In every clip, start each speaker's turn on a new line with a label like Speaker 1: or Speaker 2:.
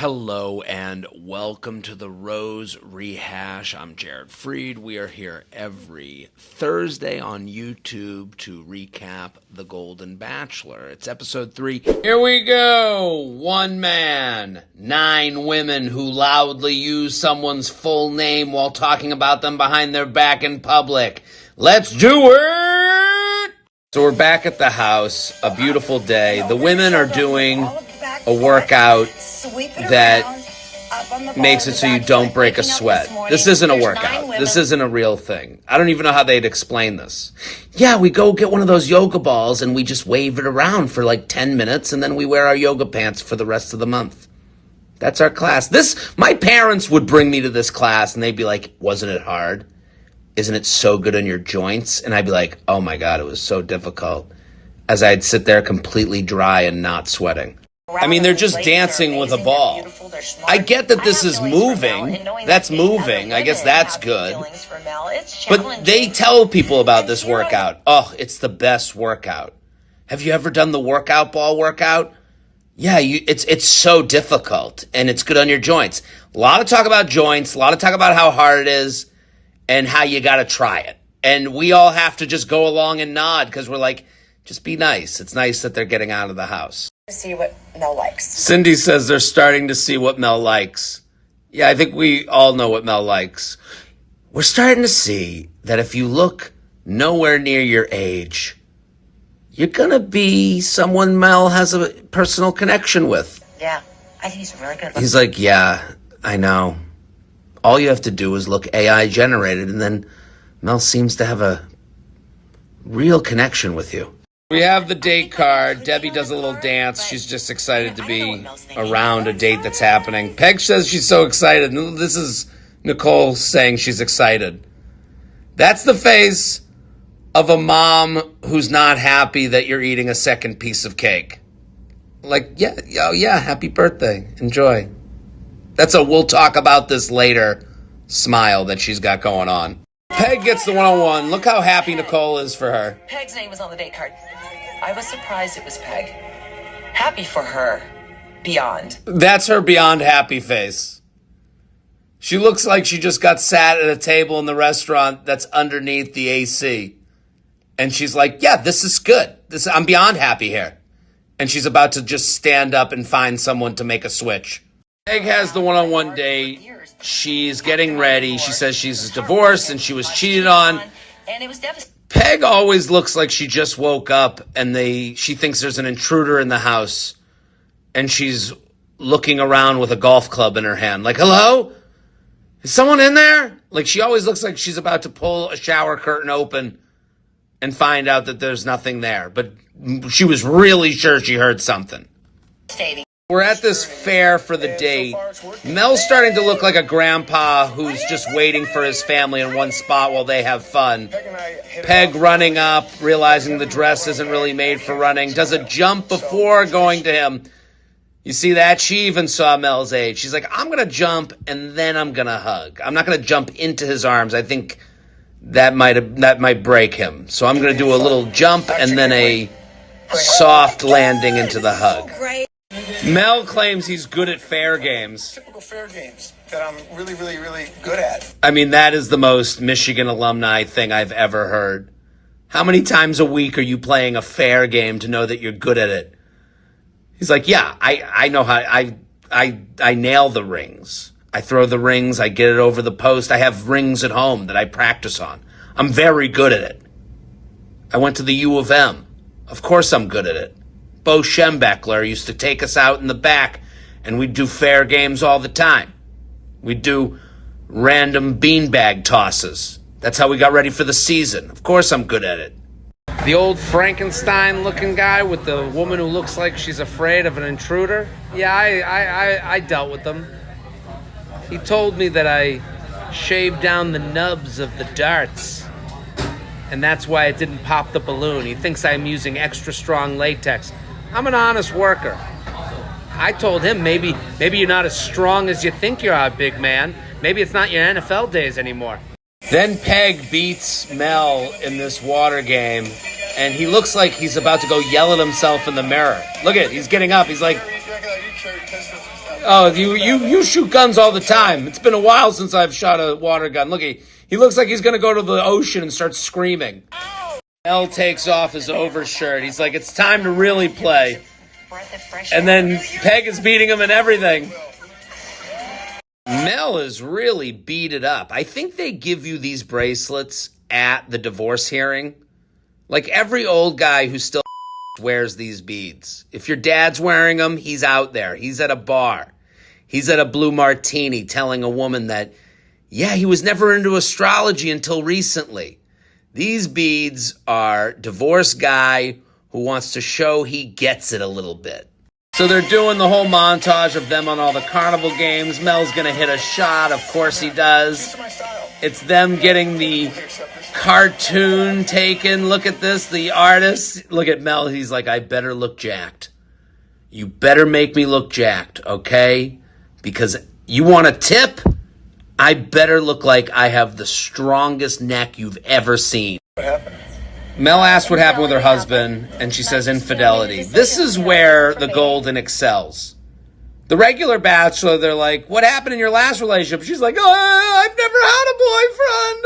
Speaker 1: Hello and welcome to the Rose Rehash. I'm Jared Freid. We are here every Thursday on YouTube to recap The Golden Bachelor. It's episode 3. Here we go. One man, 9 women who loudly use someone's full name while talking about them behind their back in public. Let's do it! So we're back at the house, a beautiful day. The women are doing a workout that makes it so you don't break a sweat. This isn't a workout. This isn't a real thing. I don't even know how they'd explain this. Yeah, we go get one of those yoga balls and we just wave it around for like 10 minutes and then we wear our yoga pants for the rest of the month. That's our class. My parents would bring me to this class and they'd be like, wasn't it hard? Isn't it so good on your joints? And I'd be like, oh my God, it was so difficult. As I'd sit there completely dry and not sweating. I mean, they're just dancing with a ball. I get that this is moving. That's moving. I guess that's good. But they tell people about this workout. Oh, it's the best workout. Have you ever done the workout ball workout? Yeah, it's so difficult, and it's good on your joints. A lot of talk about joints, a lot of talk about how hard it is, and how you got to try it. And we all have to just go along and nod, because we're like, just be nice. It's nice that they're getting out of the house.
Speaker 2: See what Mel likes.
Speaker 1: Cindy says they're starting to see what Mel likes. Yeah, I think we all know what Mel likes. We're starting to see that if you look nowhere near your age, you're going to be someone Mel has a personal connection with.
Speaker 2: Yeah, I think he's really good.
Speaker 1: He's like, yeah, I know. All you have to do is look AI generated, and then Mel seems to have a real connection with you. We have the date card. Debbie does a little dance. She's just excited to be around a date that's happening. Peg says she's so excited. This is Nicole saying she's excited. That's the face of a mom who's not happy that you're eating a second piece of cake. Like, yeah, oh yeah, happy birthday. Enjoy. That's a we'll talk about this later smile that she's got going on. Peg gets the 101. Look how happy Nicole is for her.
Speaker 2: Peg's name was on the date card. I was surprised it was Peg. Happy for her. Beyond.
Speaker 1: That's her beyond happy face. She looks like she just got sat at a table in the restaurant that's underneath the AC. And she's like, yeah, this is good. I'm beyond happy here. And she's about to just stand up and find someone to make a switch. Peg has the one-on-one date. She's getting ready. She says she's divorced and she was cheated on.
Speaker 2: And it was devastating.
Speaker 1: Peg always looks like she just woke up and she thinks there's an intruder in the house. And she's looking around with a golf club in her hand. Like, hello? Is someone in there? Like, she always looks like she's about to pull a shower curtain open and find out that there's nothing there. But she was really sure she heard something. We're at this fair for the date. Mel's starting to look like a grandpa who's just waiting for his family in one spot while they have fun. Peg running up, realizing the dress isn't really made for running, does a jump before going to him. You see that? She even saw Mel's age. She's like, I'm going to jump and then I'm going to hug. I'm not going to jump into his arms. I think that might break him. So I'm going to do a little jump and then a soft landing into the hug. Mel claims he's good at fair games.
Speaker 3: Typical fair games that I'm really, really, really good at.
Speaker 1: I mean, that is the most Michigan alumni thing I've ever heard. How many times a week are you playing a fair game to know that you're good at it? He's like, yeah, I know how, I nail the rings. I throw the rings, I get it over the post. I have rings at home that I practice on. I'm very good at it. I went to the U of M. Of course I'm good at it. Bo Schembechler used to take us out in the back, and we'd do fair games all the time. We'd do random beanbag tosses. That's how we got ready for the season. Of course I'm good at it. The old Frankenstein-looking guy with the woman who looks like she's afraid of an intruder. Yeah, I dealt with them. He told me that I shaved down the nubs of the darts, and that's why it didn't pop the balloon. He thinks I'm using extra strong latex. I'm an honest worker. I told him maybe you're not as strong as you think you are, big man. Maybe it's not your NFL days anymore. Then Peg beats Mel in this water game, and he looks like he's about to go yell at himself in the mirror. Look at it, he's getting up. He's like, Oh, you shoot guns all the time. It's been a while since I've shot a water gun. Look, he looks like he's going to go to the ocean and start screaming. Mel takes off his overshirt. He's like, it's time to really play. And then Peg is beating him and everything. Mel is really beat it up. I think they give you these bracelets at the divorce hearing. Like every old guy who still wears these beads. If your dad's wearing them, he's out there. He's at a bar. He's at a blue martini telling a woman that, yeah, he was never into astrology until recently. These beads are divorced guy who wants to show he gets it a little bit. So they're doing the whole montage of them on all the Carnival games. Mel's going to hit a shot. Of course he does. It's them getting the cartoon taken. Look at this, the artist. Look at Mel. He's like, I better look jacked. You better make me look jacked, okay? Because you want a tip? I better look like I have the strongest neck you've ever seen.
Speaker 3: What happened?
Speaker 1: Mel asked what happened with her husband, and she says infidelity. This is where the Golden excels. The regular Bachelor, they're like, what happened in your last relationship? She's like, oh, I've never had a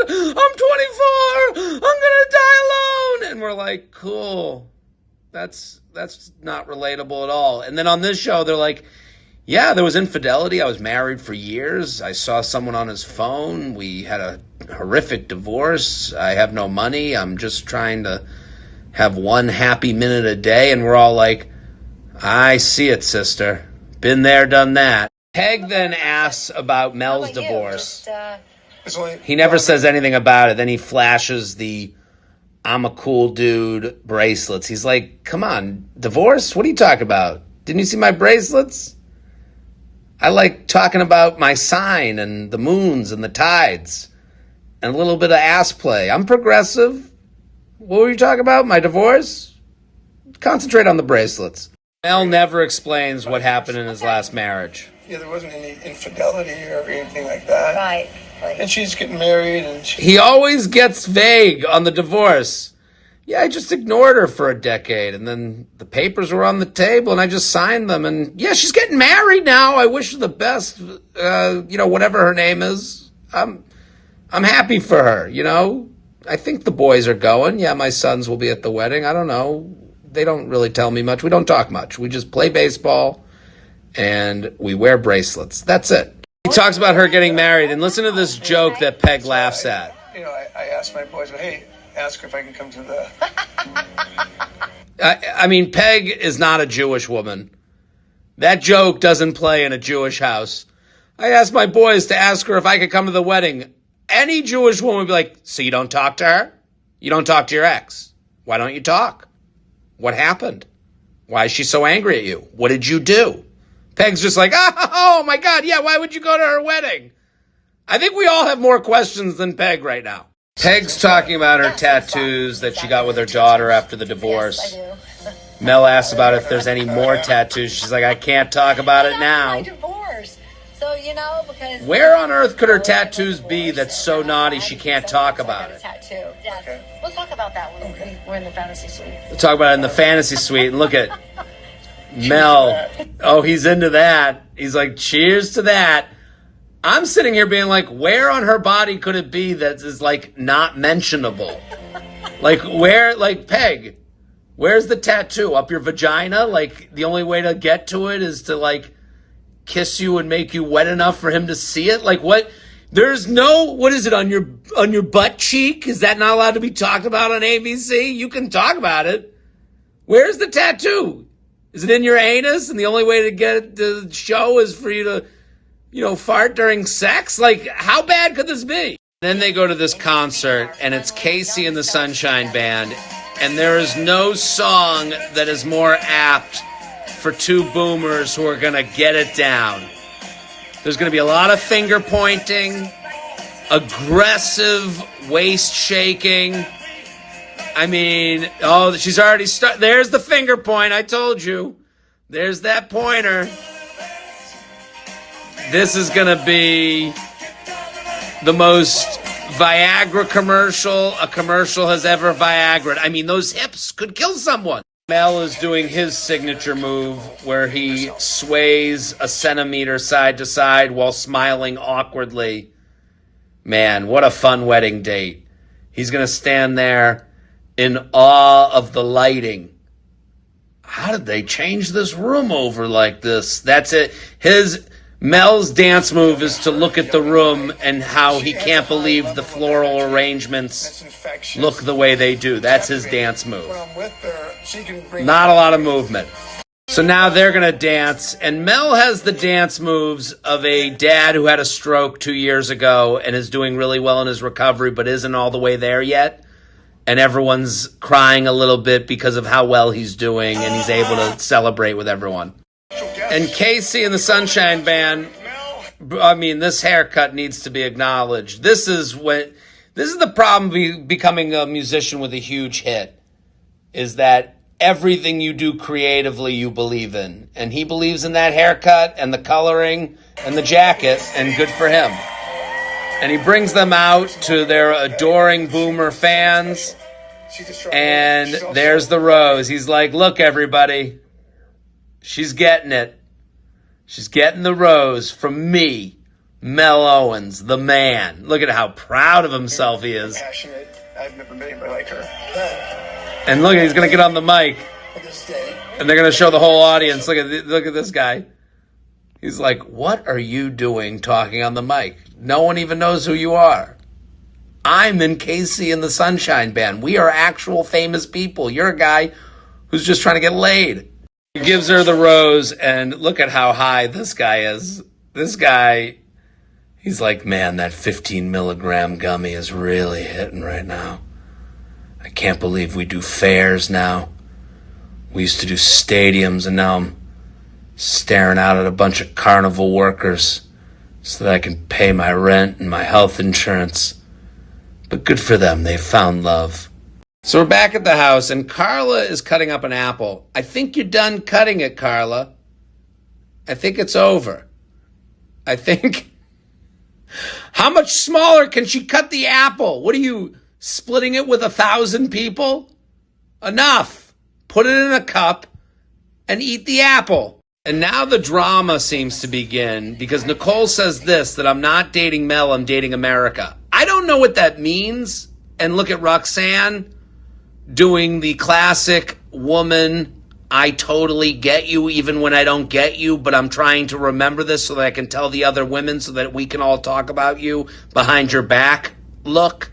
Speaker 1: boyfriend. I'm 24. I'm going to die alone. And we're like, cool. That's not relatable at all. And then on this show, they're like, yeah, there was infidelity. I was married for years. I saw someone on his phone. We had a horrific divorce. I have no money. I'm just trying to have one happy minute a day. And we're all like, I see it, sister. Been there, done that. Peg then asks about Mel's divorce. He never says anything about it. Then he flashes the I'm a cool dude bracelets. He's like, come on, divorce? What are you talking about? Didn't you see my bracelets? I like talking about my sign and the moons and the tides and a little bit of ass play. I'm progressive. What were you talking about? My divorce? Concentrate on the bracelets. Mel never explains what happened in his last marriage.
Speaker 3: Yeah, there wasn't any infidelity or anything like that.
Speaker 2: Right.
Speaker 3: And she's getting married and
Speaker 1: He always gets vague on the divorce. Yeah, I just ignored her for a decade, and then the papers were on the table, and I just signed them, and yeah, she's getting married now. I wish her the best, whatever her name is. I'm happy for her, I think the boys are going. Yeah, my sons will be at the wedding. I don't know. They don't really tell me much. We don't talk much. We just play baseball, and we wear bracelets. That's it. He talks about her getting married, and listen to this joke that Peg laughs at.
Speaker 3: I asked my boys, hey, ask her if I can come to the...
Speaker 1: I mean, Peg is not a Jewish woman. That joke doesn't play in a Jewish house. I asked my boys to ask her if I could come to the wedding. Any Jewish woman would be like, so you don't talk to her? You don't talk to your ex? Why don't you talk? What happened? Why is she so angry at you? What did you do? Peg's just like, oh my God, yeah, why would you go to her wedding? I think we all have more questions than Peg right now. Peg's talking about her tattoos that she got with her daughter after the divorce.
Speaker 2: Yes, I do.
Speaker 1: Mel asks about if there's any more tattoos. She's like, I can't talk about it now.
Speaker 2: Divorce. So, because...
Speaker 1: Where on earth could her tattoos be that's so naughty she can't talk about it?
Speaker 2: Tattoo. Yeah. We'll talk about that when we're in the fantasy suite.
Speaker 1: We'll talk about it in the fantasy suite. And look at Mel. Oh, he's into that. He's like, cheers to that. I'm sitting here being like, where on her body could it be that is like not mentionable? Like Peg, where's the tattoo? Up your vagina? Like the only way to get to it is to like kiss you and make you wet enough for him to see it? Like what? There's no, what is it on your butt cheek? Is that not allowed to be talked about on ABC? You can talk about it. Where's the tattoo? Is it in your anus? And the only way to get it to show is for you to, fart during sex? Like, how bad could this be? Then they go to this concert, and it's Casey and the Sunshine Band, and there is no song that is more apt for two boomers who are going to get it down. There's going to be a lot of finger pointing, aggressive waist shaking. I mean, she's already started. There's the finger point, I told you. There's that pointer. This is going to be the most Viagra commercial a commercial has ever Viagra'd. I mean, those hips could kill someone. Mel is doing his signature move where he sways a centimeter side to side while smiling awkwardly. Man, what a fun wedding date. He's going to stand there in awe of the lighting. How did they change this room over like this? That's it. Mel's dance move is to look at the room and how he can't believe the floral arrangements look the way they do. That's his dance move. Not a lot of movement. So now they're going to dance, and Mel has the dance moves of a dad who had a stroke 2 years ago and is doing really well in his recovery but isn't all the way there yet. And everyone's crying a little bit because of how well he's doing, and he's able to celebrate with everyone. And Casey and the Sunshine Band, I mean, this haircut needs to be acknowledged. This is the problem becoming a musician with a huge hit, is that everything you do creatively you believe in. And he believes in that haircut and the coloring and the jacket, and good for him. And he brings them out to their adoring boomer fans, and there's the rose. He's like, look, everybody, she's getting it. She's getting the rose from me, Mel Owens, the man. Look at how proud of himself he is.
Speaker 3: I've never met anybody like her.
Speaker 1: And look, he's going to get on the mic. And they're going to show the whole audience. Look at this guy. He's like, what are you doing talking on the mic? No one even knows who you are. I'm in Casey and the Sunshine Band. We are actual famous people. You're a guy who's just trying to get laid. He gives her the rose, and look at how high this guy is. This guy, he's like, man, that 15 milligram gummy is really hitting right now. I can't believe we do fairs now. We used to do stadiums, and now I'm staring out at a bunch of Carnival workers so that I can pay my rent and my health insurance. But good for them, they found love. So we're back at the house, and Carla is cutting up an apple. I think you're done cutting it, Carla. I think it's over. I think... How much smaller can she cut the apple? What are you, splitting it with 1,000 people? Enough. Put it in a cup and eat the apple. And now the drama seems to begin, because Nicole says this, that I'm not dating Mel, I'm dating America. I don't know what that means. And look at Roxanne doing the classic woman, I totally get you even when I don't get you, but I'm trying to remember this so that I can tell the other women so that we can all talk about you behind your back look.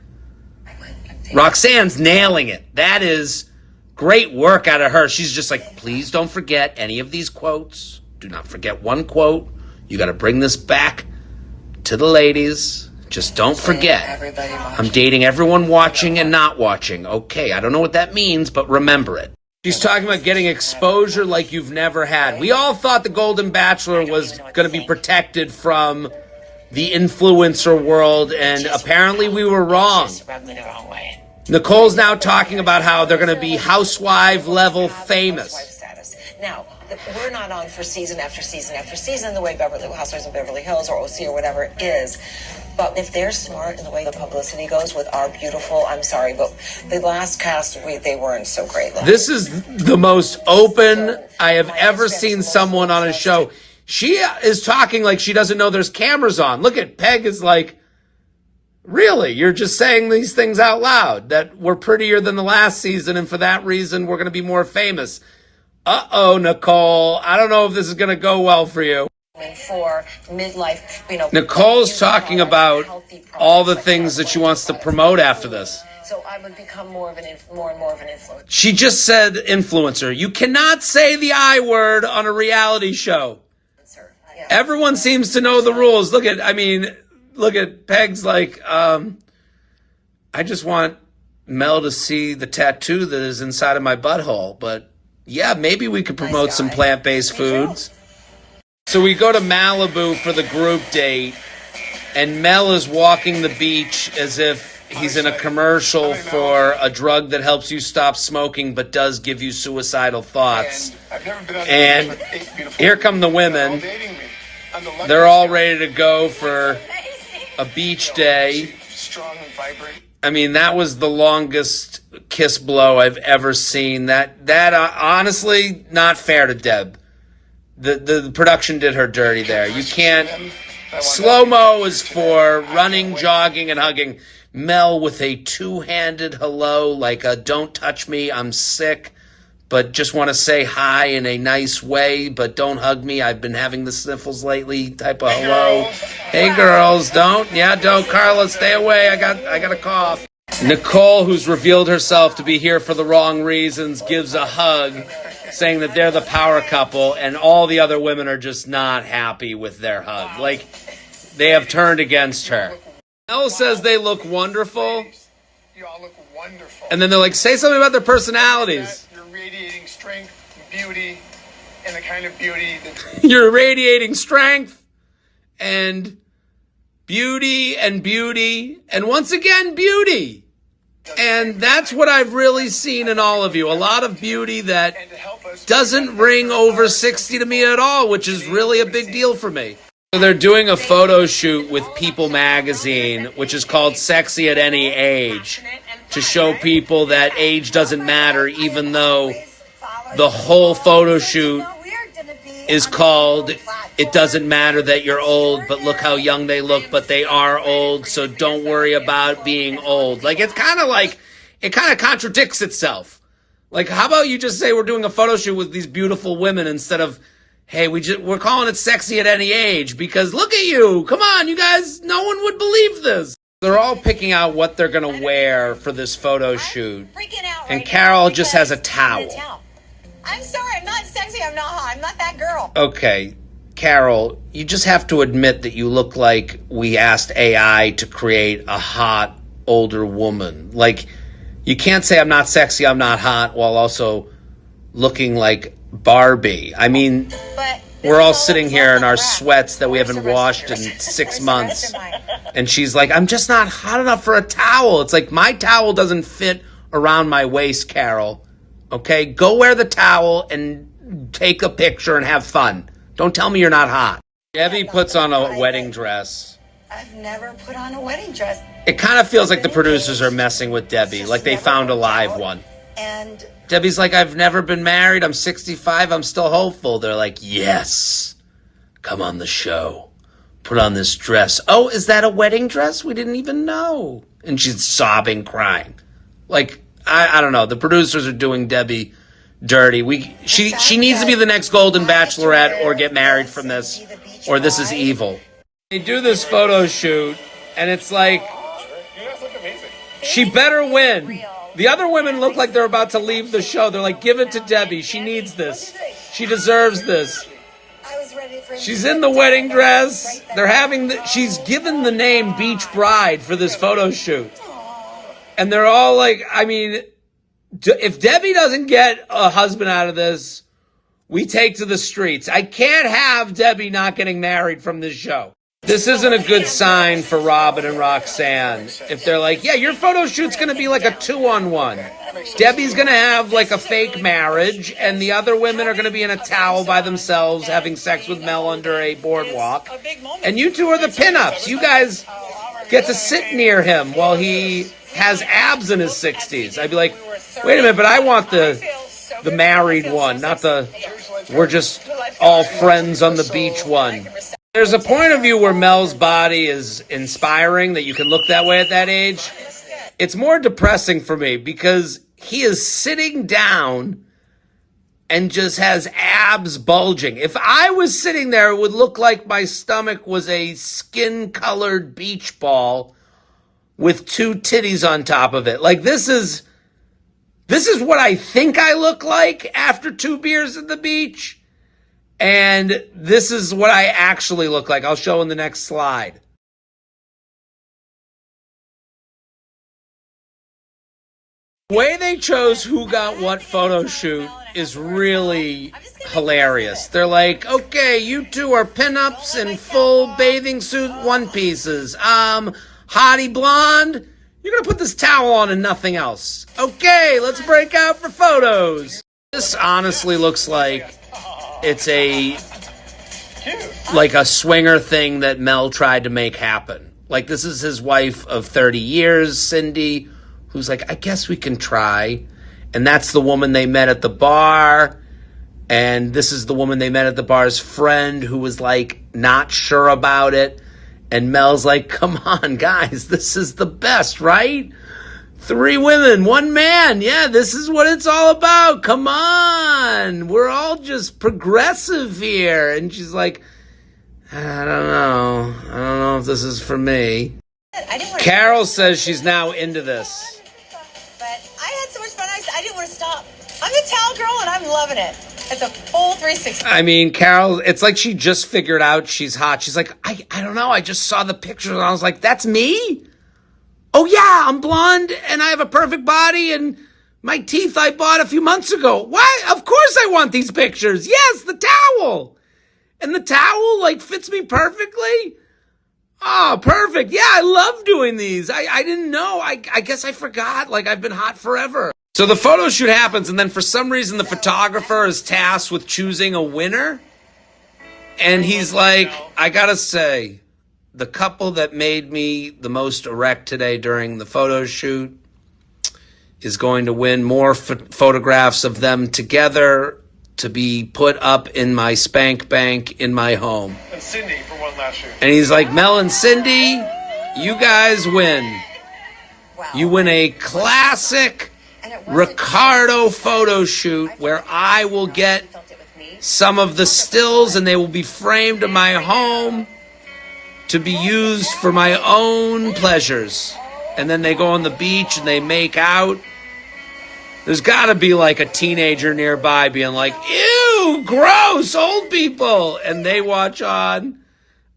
Speaker 1: Roxanne's nailing it. That is great work out of her. She's just like, please don't forget any of these quotes. Do not forget one quote. You got to bring this back to the ladies. Just don't forget. I'm dating everyone watching and not watching. Okay, I don't know what that means, but remember it. She's talking about getting exposure like you've never had. We all thought the Golden Bachelor was going to be protected from the influencer world, and apparently we were wrong. Nicole's now talking about how they're going to be housewife level famous.
Speaker 2: Now, we're not on for season after season after season the way Housewives of Beverly Hills or OC or whatever is. But if they're smart in the way the publicity goes with our beautiful, I'm sorry, but the last cast, they weren't so great.
Speaker 1: This is the most open I have ever seen someone on a show. She is talking like she doesn't know there's cameras on. Look at Peg is like, really? You're just saying these things out loud, that we're prettier than the last season, and for that reason, we're going to be more famous. Uh-oh, Nicole. I don't know if this is going to go well for you.
Speaker 2: For midlife,
Speaker 1: Nicole's talking about all the things that she wants to promote after this.
Speaker 2: So I would become more and more of an influencer. She
Speaker 1: just said influencer. You cannot say the I word on a reality show. Yeah. Everyone seems to know the rules. Look at Peg's like, I just want Mel to see the tattoo that is inside of my butthole. But yeah, maybe we could promote some plant-based foods. So we go to Malibu for the group date, and Mel is walking the beach as if he's in a commercial for a drug that helps you stop smoking but does give you suicidal thoughts. And here come the women. They're all ready to go for a beach day. I mean, that was the longest kiss blow I've ever seen. That honestly, not fair to Deb. The production did her dirty there. You can't. Slow-mo is for running, jogging, and hugging. Mel with a two-handed hello, like a don't touch me, I'm sick, but just want to say hi in a nice way, but don't hug me, I've been having the sniffles lately type of hello. Hey girls, don't. Carla, stay away, I got a cough. Nicole, who's revealed herself to be here for the wrong reasons, gives a hug, saying that they're the power couple, and all the other women are just not happy with their hug. Like, they have turned against her. Mel says they look wonderful.
Speaker 3: You all look wonderful.
Speaker 1: And then they're like, say something about their personalities.
Speaker 3: You're radiating strength, beauty, and the kind of beauty that...
Speaker 1: You're radiating strength and beauty and once again, beauty. And that's what I've really seen in all of you. A lot of beauty that doesn't ring over 60 to me at all, which is really a big deal for me. So they're doing a photo shoot with People magazine, which is called Sexy at Any Age, to show people that age doesn't matter, even though the whole photo shoot is called It Doesn't Matter That You're Old, but look how young they look, but they are old, so don't worry about being old. Like, it kind of contradicts itself. Like, how about you just say we're doing a photo shoot with these beautiful women instead of, hey, we're calling it Sexy at Any Age, because look at you. Come on, you guys, no one would believe this. They're all picking out what they're going to wear for this photo shoot. And Carol just has a towel.
Speaker 2: I'm sorry, I'm not sexy, I'm not that girl.
Speaker 1: Okay, Carol, you just have to admit that you look like we asked AI to create a hot, older woman. Like, you can't say I'm not sexy, I'm not hot, while also looking like Barbie. I mean, we're all sitting here in our sweats that we haven't washed in 6 months. And she's like, I'm just not hot enough for a towel. It's like, my towel doesn't fit around my waist, Carol. Okay, go wear the towel and take a picture and have fun. Don't tell me you're not hot. Debbie puts on a wedding dress.
Speaker 2: I've never put on a wedding dress.
Speaker 1: It kind of feels like the producers are messing with Debbie, like they found a live one.
Speaker 2: And
Speaker 1: Debbie's like, I've never been married. I'm 65. I'm still hopeful. They're like, yes, come on the show. Put on this dress. Oh, is that a wedding dress? We didn't even know. And she's sobbing, crying. Like, I don't know. The producers are doing Debbie dirty. She needs to be the next Golden Bachelorette or get married from this, or this is evil. They do this photo shoot, and it's like, she better win. The other women look like they're about to leave the show. They're like, give it to Debbie. She needs this. She deserves this. She's in the wedding dress. She's given the name Beach Bride for this photo shoot. And they're all like, I mean, if Debbie doesn't get a husband out of this, we take to the streets. I can't have Debbie not getting married from this show. This isn't a good sign for Robin and Roxanne. If they're like, yeah, your photo shoot's going to be like a 2-on-1. Debbie's going to have like a fake marriage, and the other women are going to be in a towel by themselves having sex with Mel under a boardwalk. And you two are the pinups. You guys get to sit near him while he has abs in his 60s. I'd be like, wait a minute, but I want the married one, not the we're just all friends on the beach one. There's a point of view where Mel's body is inspiring, that you can look that way at that age. It's more depressing for me because he is sitting down and just has abs bulging. If I was sitting there, it would look like my stomach was a skin-colored beach ball with 2 titties on top of it. Like, this is what I think I look like after 2 beers at the beach. And this is what I actually look like. I'll show in the next slide. The way they chose who got what photo shoot is really hilarious. They're like, okay, you two are pinups in full bathing suit one pieces. Hottie blonde, you're going to put this towel on and nothing else. Okay, let's break out for photos. This honestly looks like it's a swinger thing that Mel tried to make happen. Like, this is his wife of 30 years, Cindy, who's like, I guess we can try. And that's the woman they met at the bar. And this is the woman they met at the bar's friend who was like not sure about it. And Mel's like, come on, guys, this is the best, right? 3 women, 1 man. Yeah, this is what it's all about. Come on. We're all just progressive here. And she's like, I don't know. I don't know if this is for me. Carol says she's now into this.
Speaker 4: But I had so much fun. I didn't want to stop. I'm the towel girl, and I'm loving it. It's a full 360.
Speaker 1: I mean, Carol, it's like she just figured out she's hot. She's like, I don't know. I just saw the pictures, and I was like, that's me? Oh, yeah, I'm blonde, and I have a perfect body, and my teeth I bought a few months ago. Why? Of course I want these pictures. Yes, the towel. And the towel, like, fits me perfectly. Oh, perfect. Yeah, I love doing these. I didn't know. I guess I forgot. Like, I've been hot forever. So the photo shoot happens, and then for some reason the photographer is tasked with choosing a winner. And he's like, I gotta say, the couple that made me the most erect today during the photo shoot is going to win more photographs of them together to be put up in my spank bank in my home.
Speaker 3: And Cindy for one last year.
Speaker 1: And he's like, Mel and Cindy, you guys win. You win a classic Ricardo photo shoot where I will get some of the stills and they will be framed in my home to be used for my own pleasures. And then they go on the beach and they make out. There's got to be like a teenager nearby being like, ew, gross, old people. And they watch on.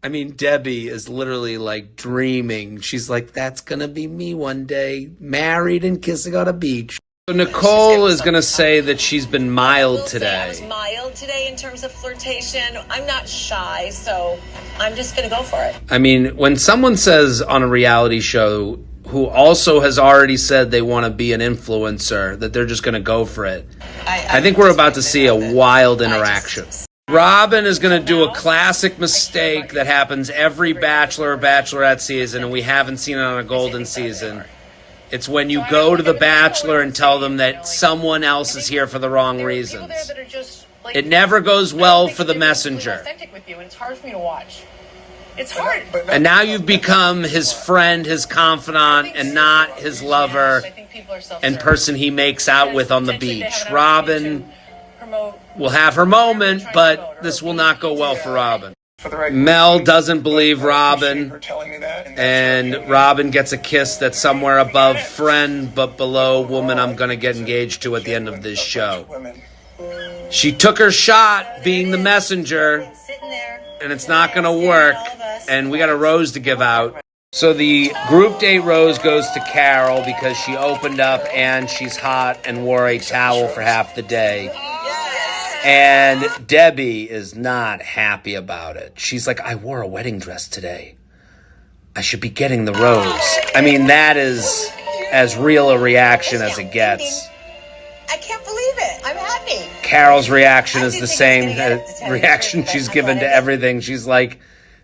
Speaker 1: I mean, Debbie is literally like dreaming. She's like, that's going to be me one day, married and kissing on a beach. So Nicole is going to say that she's been mild today.
Speaker 4: I was mild today in terms of flirtation. I'm not shy, so I'm just going to go for it.
Speaker 1: I mean, when someone says on a reality show who also has already said they want to be an influencer, that they're just going to go for it, I think we're about to see a wild interaction. Robin is going to do a classic mistake that happens every Bachelor or Bachelorette season, and we haven't seen it on a Golden season. It's when you go to the Bachelor and tell them that someone else is here for the wrong reasons. It never goes well for the messenger.
Speaker 4: It's hard for me to watch. It's hard.
Speaker 1: And now you've become his friend, his confidant, and not his lover and person he makes out with on the beach. Robin will have her moment, but this will not go well for Robin. Mel doesn't believe Robin, and Robin gets a kiss that's somewhere above friend but below woman I'm going to get engaged to at the end of this show. She took her shot being the messenger, and it's not going to work, and we got a rose to give out. So the group date rose goes to Carol because she opened up and she's hot and wore a towel for half the day. And Debbie is not happy about it. She's like, I wore a wedding dress today. I should be getting the rose. I mean, that is as real a reaction as it gets.
Speaker 4: I can't believe it. I'm happy.
Speaker 1: Carol's reaction is the same reaction she's given to everything. She's like,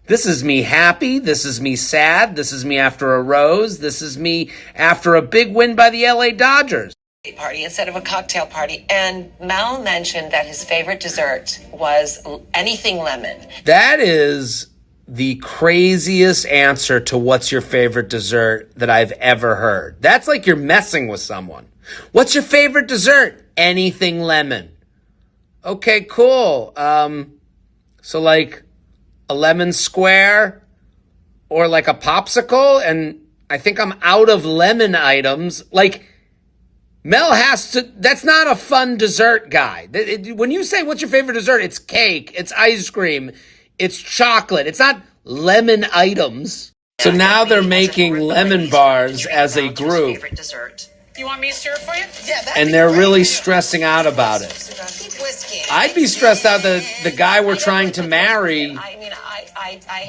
Speaker 1: this is me happy. This is me sad. This is me after a rose. This is me after a big win by the LA Dodgers.
Speaker 2: Party instead of a cocktail party. And Mel mentioned that his favorite dessert was anything lemon.
Speaker 1: That is the craziest answer to what's your favorite dessert that I've ever heard. That's like you're messing with someone. What's your favorite dessert? Anything lemon. Okay, cool. So like a lemon square or like a popsicle, and I think I'm out of lemon items. Like, Mel has to, that's not a fun dessert guy. When you say, what's your favorite dessert? It's cake, it's ice cream, it's chocolate. It's not lemon items. So now they're making lemon bars as a group.
Speaker 4: You want me to stir it for you? Yeah,
Speaker 1: and they're really stressing out about it. I'd be stressed out that the guy we're trying to marry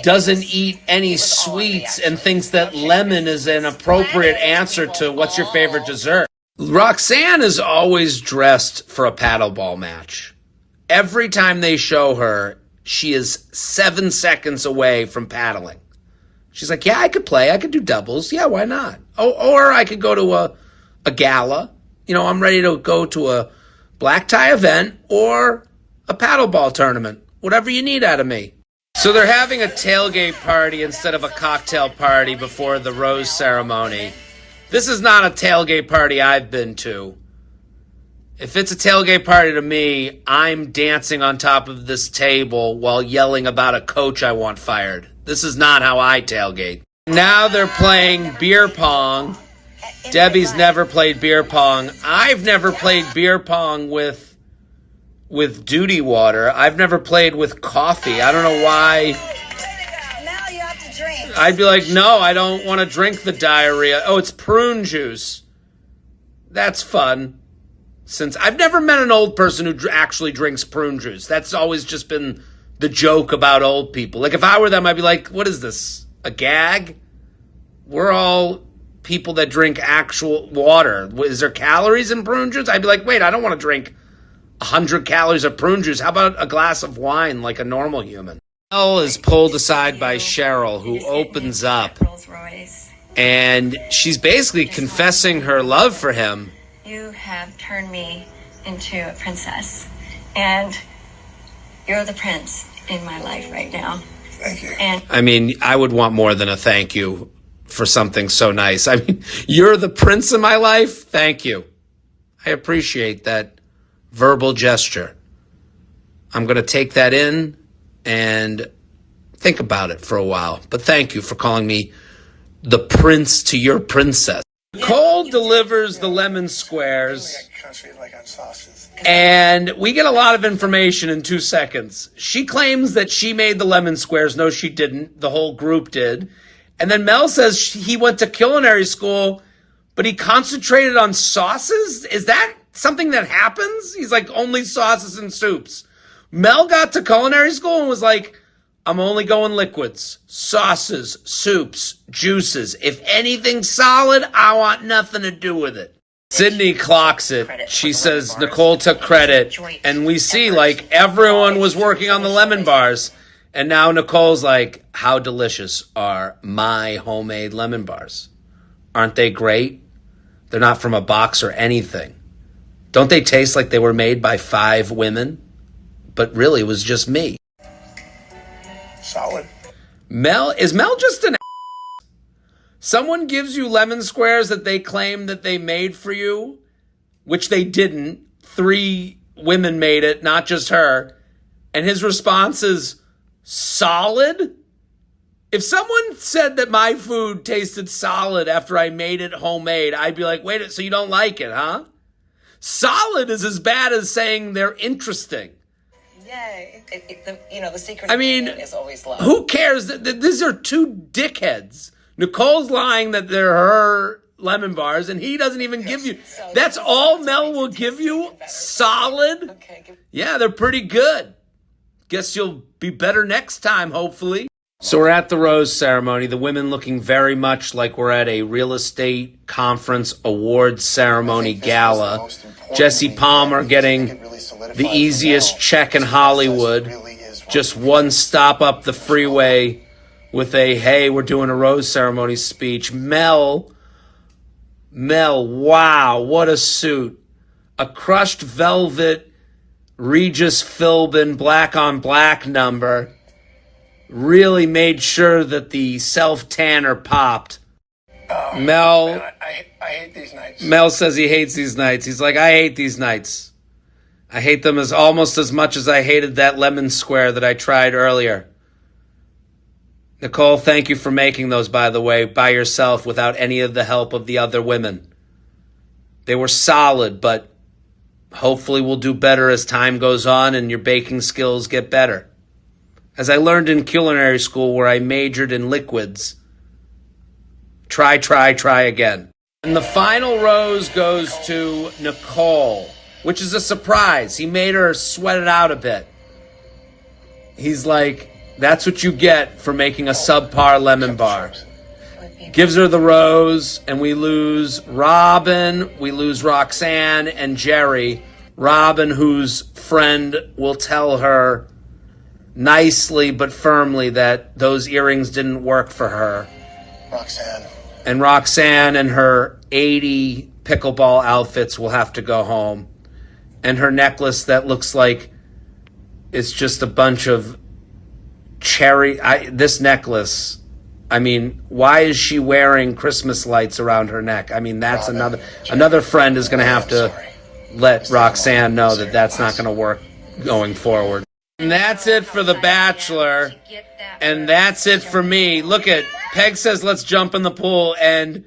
Speaker 1: doesn't eat any sweets and thinks that lemon is an appropriate answer to what's your favorite dessert. Roxanne is always dressed for a paddleball match. Every time they show her, she is 7 seconds away from paddling. She's like, yeah, I could play. I could do doubles. Yeah, why not? Oh, or I could go to a gala. I'm ready to go to a black tie event or a paddleball tournament. Whatever you need out of me. So they're having a tailgate party instead of a cocktail party before the rose ceremony. This is not a tailgate party I've been to. If it's a tailgate party to me, I'm dancing on top of this table while yelling about a coach I want fired. This is not how I tailgate. Now they're playing beer pong. Debbie's never played beer pong. I've never played beer pong with duty water. I've never played with coffee. I don't know why.
Speaker 4: Now you have to drink.
Speaker 1: I'd be like, no, I don't want to drink the diarrhea. Oh, it's prune juice. That's fun. Since I've never met an old person who actually drinks prune juice. That's always just been the joke about old people. Like, if I were them, I'd be like, what is this? A gag? We're all people that drink actual water. Is there calories in prune juice? I'd be like, wait, I don't want to drink 100 calories of prune juice. How about a glass of wine like a normal human? Mel is pulled aside by Cheryl, who opens up, and she's basically confessing her love for him.
Speaker 5: You have turned me into a princess, and you're the prince in my life right now.
Speaker 3: Thank you.
Speaker 5: And
Speaker 1: I mean, I would want more than a thank you for something so nice. I mean, you're the prince in my life? Thank you. I appreciate that verbal gesture. I'm going to take that in and think about it for a while. But thank you for calling me the prince to your princess. Nicole delivers the lemon squares,
Speaker 3: Concentrate like on sauces.
Speaker 1: and we get a lot of information in 2 seconds. She claims that she made the lemon squares. No, she didn't. The whole group did. And then Mel says he went to culinary school, but he concentrated on sauces? Is that something that happens? He's like, only sauces and soups. Mel got to culinary school and was like, I'm only going liquids, sauces, soups, juices. If anything's solid, I want nothing to do with it. Sydney clocks it. She says Nicole took credit. And we see like everyone was working on the lemon bars. And now Nicole's like, how delicious are my homemade lemon bars? Aren't they great? They're not from a box or anything. Don't they taste like they were made by 5 women? But really, it was just me.
Speaker 3: Solid.
Speaker 1: Is Mel just an ass? Someone gives you lemon squares that they claim that they made for you, which they didn't. 3 women made it, not just her. And his response is, solid? If someone said that my food tasted solid after I made it homemade, I'd be like, wait, so you don't like it, huh? Solid is as bad as saying they're interesting.
Speaker 2: Yay. The secret
Speaker 1: I mean,
Speaker 2: is always love.
Speaker 1: Who cares? These are 2 dickheads. Nicole's lying that they're her lemon bars, and he doesn't even give you. That's all Mel will give you? Solid?
Speaker 2: Okay.
Speaker 1: Yeah, they're pretty good. Guess you'll be better next time, hopefully. So we're at the rose ceremony, the women looking very much like we're at a real estate conference awards ceremony gala. Jesse Palmer getting the easiest check in Hollywood, just one stop up the freeway with a, hey, we're doing a rose ceremony speech. Mel, wow, what a suit. A crushed velvet Regis Philbin black on black number. Really made sure that the self-tanner popped. Mel,
Speaker 3: Man, I hate these nights.
Speaker 1: Mel says he hates these nights. He's like, I hate these nights. I hate them almost as much as I hated that lemon square that I tried earlier. Nicole, thank you for making those, by the way, by yourself without any of the help of the other women. They were solid, but hopefully we'll do better as time goes on and your baking skills get better. As I learned in culinary school where I majored in liquids, try again. And the final rose goes to Nicole, which is a surprise. He made her sweat it out a bit. He's like, that's what you get for making a subpar lemon bar. Gives her the rose, and we lose Robin, we lose Roxanne and Jerry. Robin, whose friend will tell her nicely but firmly that those earrings didn't work for her.
Speaker 3: Roxanne.
Speaker 1: And Roxanne and her 80 pickleball outfits will have to go home. And her necklace that looks like it's just a bunch of this necklace, I mean, why is she wearing Christmas lights around her neck? I mean, that's another friend is going to have to let Roxanne know that that's not going to work going forward. And that's it for The Bachelor. And that's it for me. Look at, Peg says, let's jump in the pool. And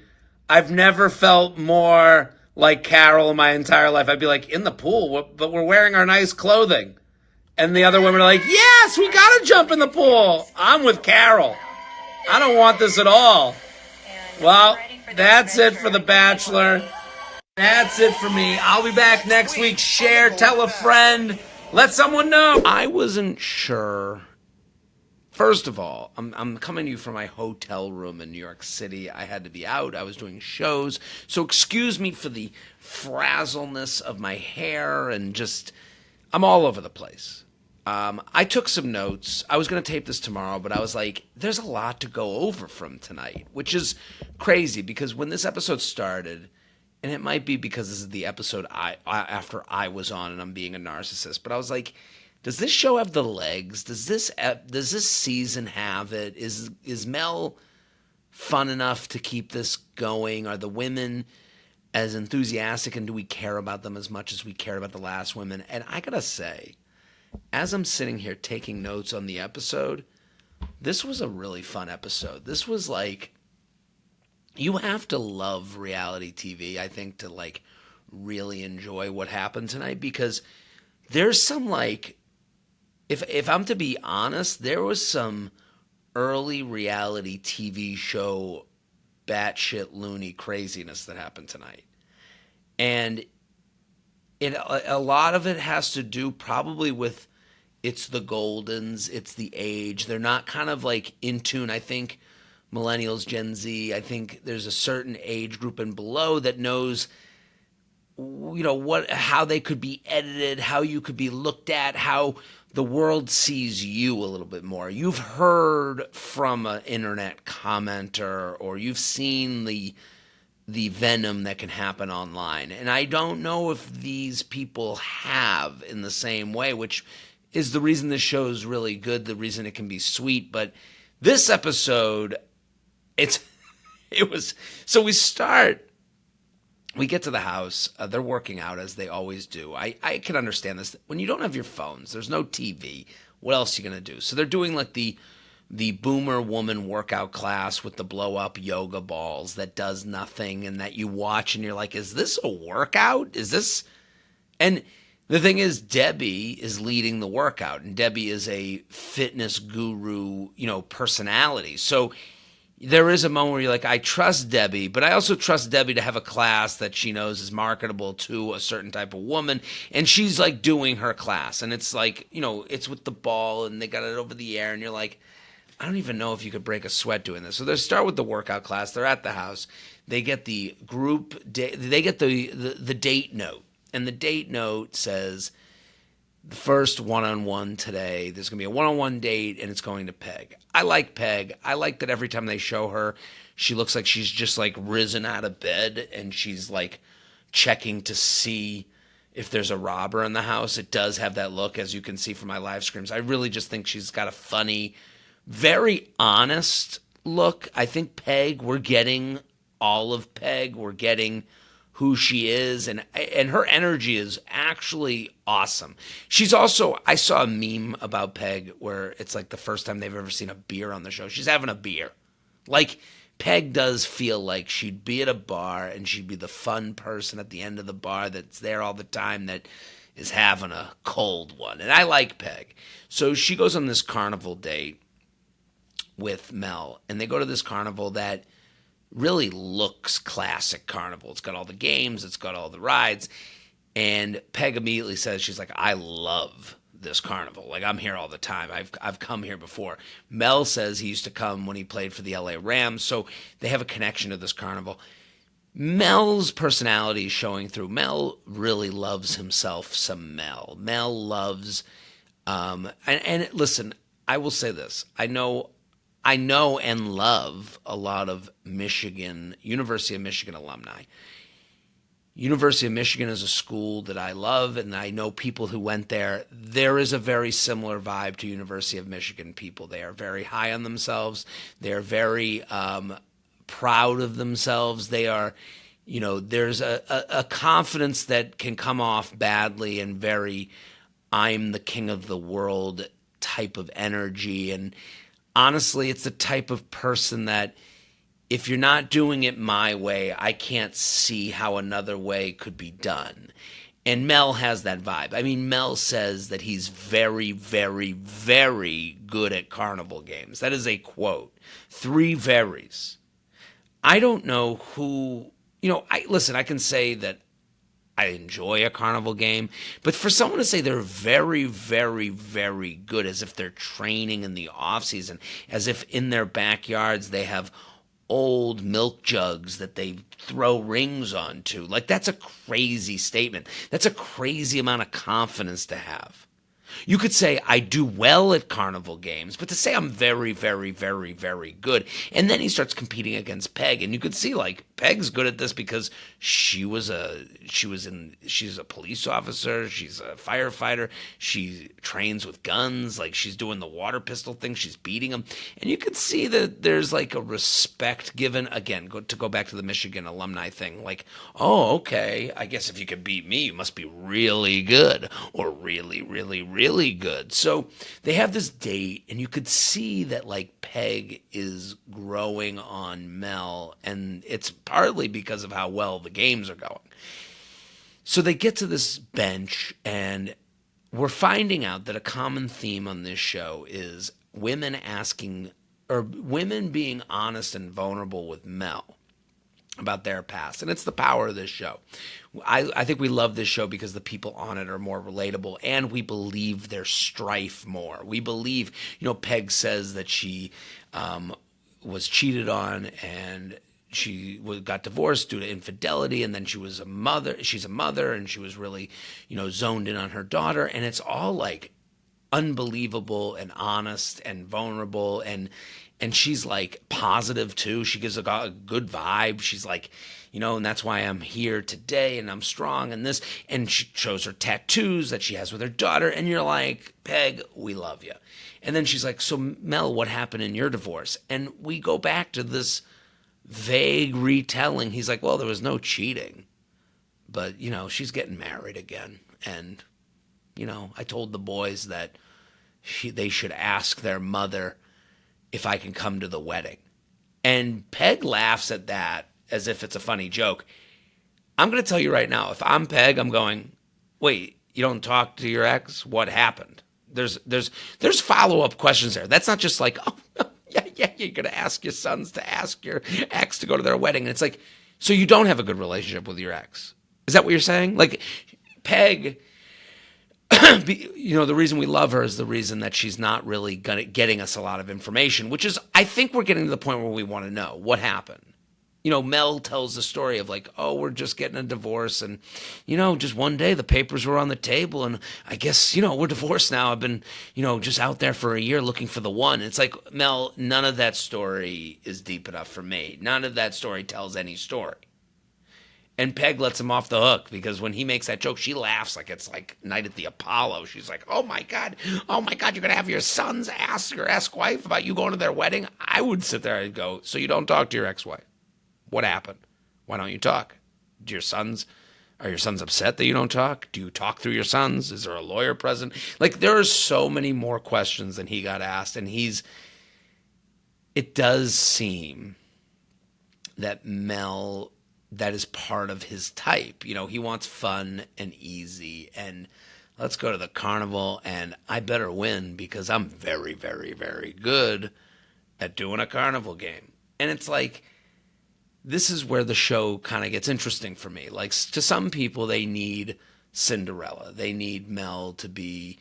Speaker 1: I've never felt more like Carol in my entire life. I'd be like, in the pool, but we're wearing our nice clothing. And the other women are like, yes, we got to jump in the pool. I'm with Carol. I don't want this at all. Well, that's it for The Bachelor. That's it for me. I'll be back next week. Share, tell a friend, let someone know. I wasn't sure. First of all, I'm coming to you from my hotel room in New York City. I had to be out. I was doing shows. So excuse me for the frazzleness of my hair and just, I'm all over the place. I took some notes. I was going to tape this tomorrow, but I was like, there's a lot to go over from tonight, which is crazy because when this episode started, and it might be because this is the episode after I was on and I'm being a narcissist, but I was like, does this show have the legs? Does this season have it? Is Mel fun enough to keep this going? Are the women as enthusiastic, and do we care about them as much as we care about the last women? And I gotta say, as I'm sitting here taking notes on the episode, this was a really fun episode. This was like, you have to love reality TV, I think, to like really enjoy what happened tonight, because there's some like, if I'm to be honest, there was some early reality TV show batshit loony craziness that happened tonight. And a lot of it has to do probably with it's the Goldens, it's the age. They're not kind of like in tune. I think millennials, Gen Z, I think there's a certain age group and below that knows, you know, how they could be edited, how you could be looked at, how the world sees you a little bit more. You've heard from an internet commenter, or you've seen the venom that can happen online. And I don't know if these people have in the same way, which is the reason this show is really good, the reason it can be sweet. But this episode, so we get to the house, they're working out as they always do. I can understand this. When you don't have your phones, there's no TV, what else are you going to do? So they're doing like the boomer woman workout class with the blow up yoga balls that does nothing and that you watch and you're like, is this a workout? Is this? And the thing is, Debbie is leading the workout, and Debbie is a fitness guru, personality. So there is a moment where you're like, I trust Debbie, but I also trust Debbie to have a class that she knows is marketable to a certain type of woman. And she's like doing her class, and it's like, it's with the ball and they got it over the air, and you're like, I don't even know if you could break a sweat doing this. So they start with the workout class. They're at the house. They get the group, they get the date note. And the date note says, the first one-on-one today, there's going to be a one-on-one date, and it's going to Peg. I like Peg. I like that every time they show her, she looks like she's just like risen out of bed, and she's like checking to see if there's a robber in the house. It does have that look, as you can see from my live streams. I really just think she's got a funny, very honest look. I think Peg, we're getting all of Peg. We're getting who she is, and her energy is actually awesome. She's also, I saw a meme about Peg where it's like the first time they've ever seen a beer on the show. She's having a beer. Like, Peg does feel like she'd be at a bar and she'd be the fun person at the end of the bar that's there all the time that is having a cold one. And I like Peg. So she goes on this carnival date with Mel, and they go to this carnival that really looks classic carnival. It's got all the games, it's got all the rides, and Peg immediately says, she's like, I love this carnival. Like, I'm here all the time. I've come here before. Mel says he used to come when he played for the LA Rams, so they have a connection to this carnival. Mel's personality is showing through. Mel really loves himself some Mel. Mel loves, and listen, I will say this. I know and love a lot of University of Michigan alumni. University of Michigan is a school that I love, and I know people who went there. There is a very similar vibe to University of Michigan people. They are very high on themselves. They're very proud of themselves. They are, there's a confidence that can come off badly and very I'm the king of the world type of energy. And honestly, it's the type of person that if you're not doing it my way, I can't see how another way could be done. And Mel has that vibe. I mean, Mel says that he's very, very, very good at carnival games. That is a quote. 3 verys. I don't know who, I can say that I enjoy a carnival game, but for someone to say they're very, very, very good, as if they're training in the off season, as if in their backyards they have old milk jugs that they throw rings onto. Like, that's a crazy statement. That's a crazy amount of confidence to have. You could say I do well at carnival games, but to say I'm very, very, very, very good. And then he starts competing against Peg, and you could see like Peg's good at this because she's a police officer, she's a firefighter, she trains with guns, like she's doing the water pistol thing, she's beating them. And you could see that there's like a respect given, again, to go back to the Michigan alumni thing, like, oh, okay, I guess if you could beat me, you must be really good, or really, really, really good. So they have this date, and you could see that like Peg is growing on Mel, and it's partly because of how well the games are going. So they get to this bench, and we're finding out that a common theme on this show is women being honest and vulnerable with Mel about their past. And it's the power of this show. I think we love this show because the people on it are more relatable, and we believe their strife more. We believe, Peg says that she was cheated on, and she got divorced due to infidelity, and then she's a mother, and she was really, zoned in on her daughter, and it's all like unbelievable and honest and vulnerable, and she's like positive too. She gives a good vibe. She's like, and that's why I'm here today, and I'm strong, and this, and she shows her tattoos that she has with her daughter, and you're like, Peg, we love you. And then she's like, so Mel, what happened in your divorce? And we go back to this vague retelling. He's like, well, there was no cheating, but she's getting married again, and I told the boys that they should ask their mother if I can come to the wedding. And Peg laughs at that as if it's a funny joke. I'm going to tell you right now, if I'm Peg, I'm going, wait, you don't talk to your ex? What happened? There's follow-up questions there. That's not just like, oh, yeah, you're going to ask your sons to ask your ex to go to their wedding. And it's like, so you don't have a good relationship with your ex. Is that what you're saying? Like, Peg, the reason we love her is the reason that she's not really getting us a lot of information, which is, I think we're getting to the point where we want to know what happened. Mel tells the story of like, oh, we're just getting a divorce, and, just one day the papers were on the table, and I guess, we're divorced now. I've been, just out there for a year looking for the one. It's like, Mel, none of that story is deep enough for me. None of that story tells any story. And Peg lets him off the hook because when he makes that joke, she laughs like it's like Night at the Apollo. She's like, oh my God, you're going to have your sons ask your ex-wife about you going to their wedding? I would sit there and go, so you don't talk to your ex-wife? What happened? Why don't you talk? Are your sons upset that you don't talk? Do you talk through your sons? Is there a lawyer present? Like, there are so many more questions than he got asked, and it does seem that Mel, that is part of his type. He wants fun and easy, and let's go to the carnival, and I better win because I'm very, very, very good at doing a carnival game. And it's like, this is where the show kind of gets interesting for me. Like, to some people, they need Cinderella. They need Mel to be,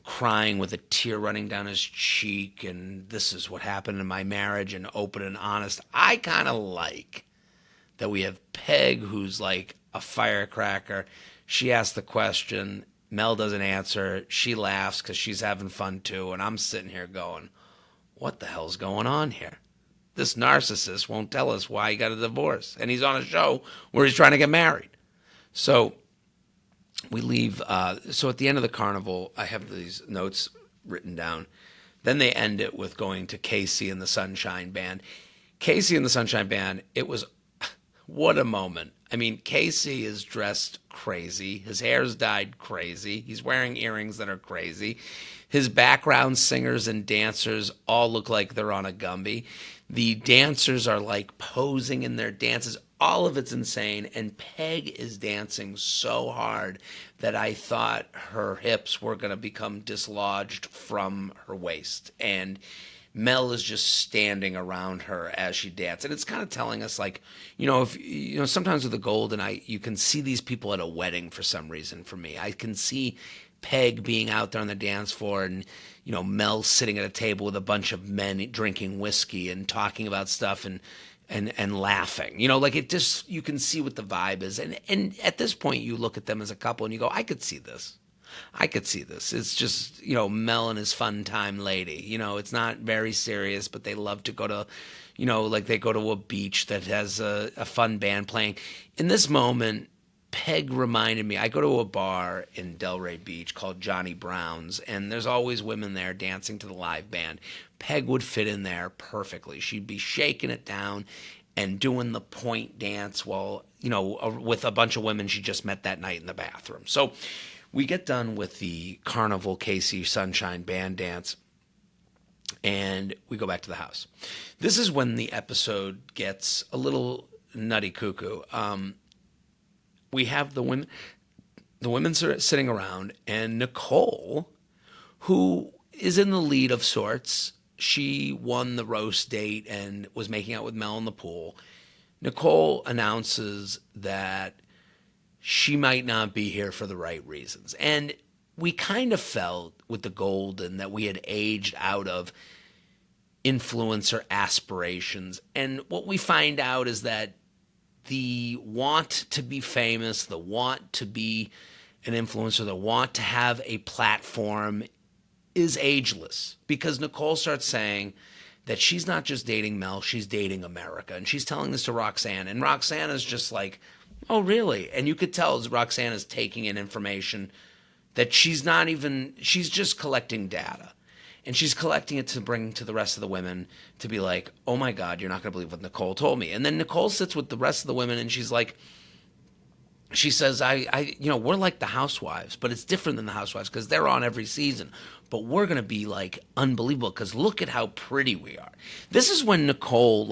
Speaker 1: crying with a tear running down his cheek, and this is what happened in my marriage, and open and honest. I kind of like that we have Peg, who's like a firecracker. She asks the question. Mel doesn't answer. She laughs because she's having fun too, and I'm sitting here going, what the hell's going on here? this narcissist won't tell us why he got a divorce. And he's on a show where he's trying to get married. So we leave. So at the end of the carnival, I have these notes written down. Then they end it with going to Casey and the Sunshine Band. Casey and the Sunshine Band, it was, what a moment. I mean, Casey is dressed crazy. His hair's dyed crazy. He's wearing earrings that are crazy. His background singers and dancers all look like they're on a Gumby. The dancers are like posing in their dances. All of it's insane. And Peg is dancing so hard that I thought her hips were going to become dislodged from her waist. And Mel is just standing around her as she dances. And it's kind of telling us, like, sometimes with the Golden, you can see these people at a wedding for some reason for me. I can see Peg being out there on the dance floor and, Mel sitting at a table with a bunch of men drinking whiskey and talking about stuff and laughing. You can see what the vibe is. And at this point, you look at them as a couple and you go, I could see this. It's just, Mel and his fun time lady. It's not very serious, but they love to go to, they go to a beach that has a fun band playing. In this moment, Peg reminded me, I go to a bar in Delray Beach called Johnny Brown's, and there's always women there dancing to the live band. Peg would fit in there perfectly. She'd be shaking it down and doing the point dance while, with a bunch of women she just met that night in the bathroom. So we get done with the Carnival Casey Sunshine Band dance, and we go back to the house. This is when the episode gets a little nutty cuckoo. We have the women sitting around, and Nicole, who is in the lead of sorts, she won the roast date and was making out with Mel in the pool. Nicole announces that she might not be here for the right reasons. And we kind of felt with the Golden that we had aged out of influencer aspirations. And what we find out is that the want to be famous, the want to be an influencer, the want to have a platform is ageless, because Nicole starts saying that she's not just dating Mel, she's dating America. And she's telling this to Roxanne. And Roxanne is just like, oh, really? And you could tell Roxanne is taking in information that she's just collecting data. And she's collecting it to bring to the rest of the women to be like, oh my God, you're not going to believe what Nicole told me. And then Nicole sits with the rest of the women and she's like, she says, we're like the Housewives, but it's different than the Housewives because they're on every season. But we're going to be like unbelievable because look at how pretty we are. This is when Nicole,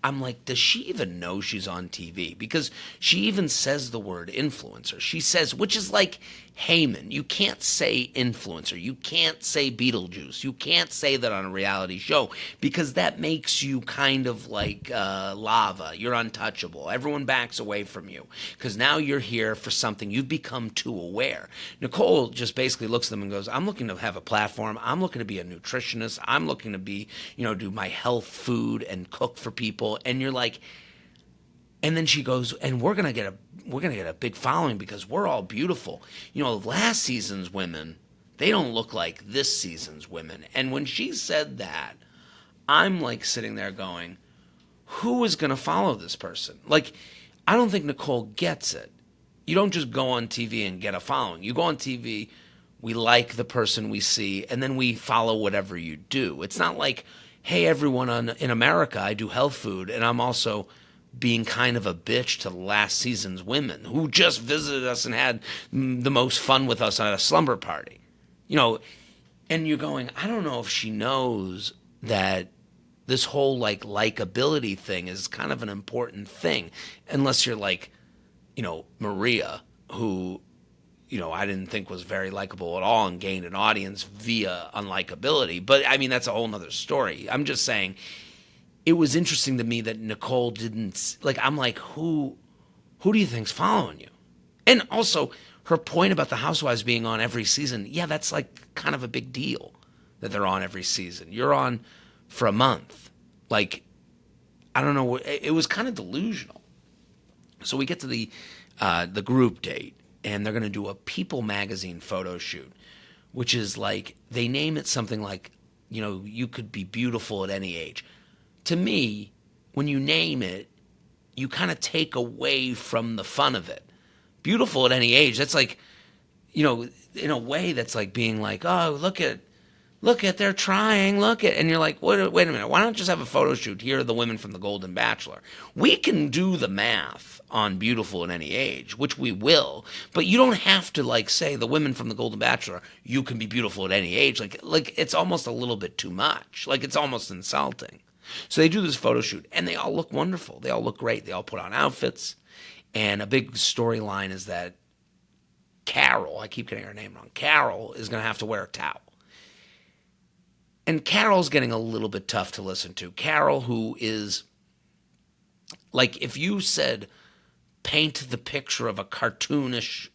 Speaker 1: I'm like, does she even know she's on TV? Because she even says the word influencer. She says, which is like Heyman. You can't say influencer. You can't say Beetlejuice. You can't say that on a reality show because that makes you kind of like lava. You're untouchable. Everyone backs away from you because now you're here for something. You've become too aware. Nicole just basically looks at them and goes, I'm looking to have a platform. I'm looking to be a nutritionist. I'm looking to be, do my health food and cook for people. And you're like, and then she goes, and we're gonna get a big following because we're all beautiful. Last season's women, they don't look like this season's women. And when she said that, I'm like sitting there going, who is gonna follow this person? Like, I don't think Nicole gets it. You don't just go on TV and get a following. You go on TV, we like the person we see, and then we follow whatever you do. It's not like, hey, everyone in America, I do health food, and I'm also being kind of a bitch to last season's women who just visited us and had the most fun with us at a slumber party. And you're going, I don't know if she knows that this whole likability thing is kind of an important thing, unless you're like, Maria, who, I didn't think was very likable at all and gained an audience via unlikability. But I mean, that's a whole nother story. I'm just saying it was interesting to me that Nicole didn't, I'm like, who do you think's following you? And also her point about the Housewives being on every season. Yeah, that's kind of a big deal that they're on every season. You're on for a month. I don't know. It was kind of delusional. So we get to the group date. And they're going to do a People magazine photo shoot, which is they name it something like, you could be beautiful at any age. to me, when you name it, you kind of take away from the fun of it. Beautiful at any age. That's like, in a way that's like being like, oh, look at, they're trying, look at, and you're like, wait a minute, why not just have a photo shoot? Here are the women from the Golden Bachelor. We can do the math on beautiful at any age, which we will, but you don't have to like say the women from the Golden Bachelor, you can be beautiful at any age. Like it's almost a little bit too much. Like it's almost insulting. So they do this photo shoot, and they all look wonderful. They all look great. They all put on outfits, and a big storyline is that Carol, I keep getting her name wrong, Carol is going to have to wear a towel. And Carol's getting a little bit tough to listen to. Carol, who is, like, if you said, paint the picture of a cartoonish,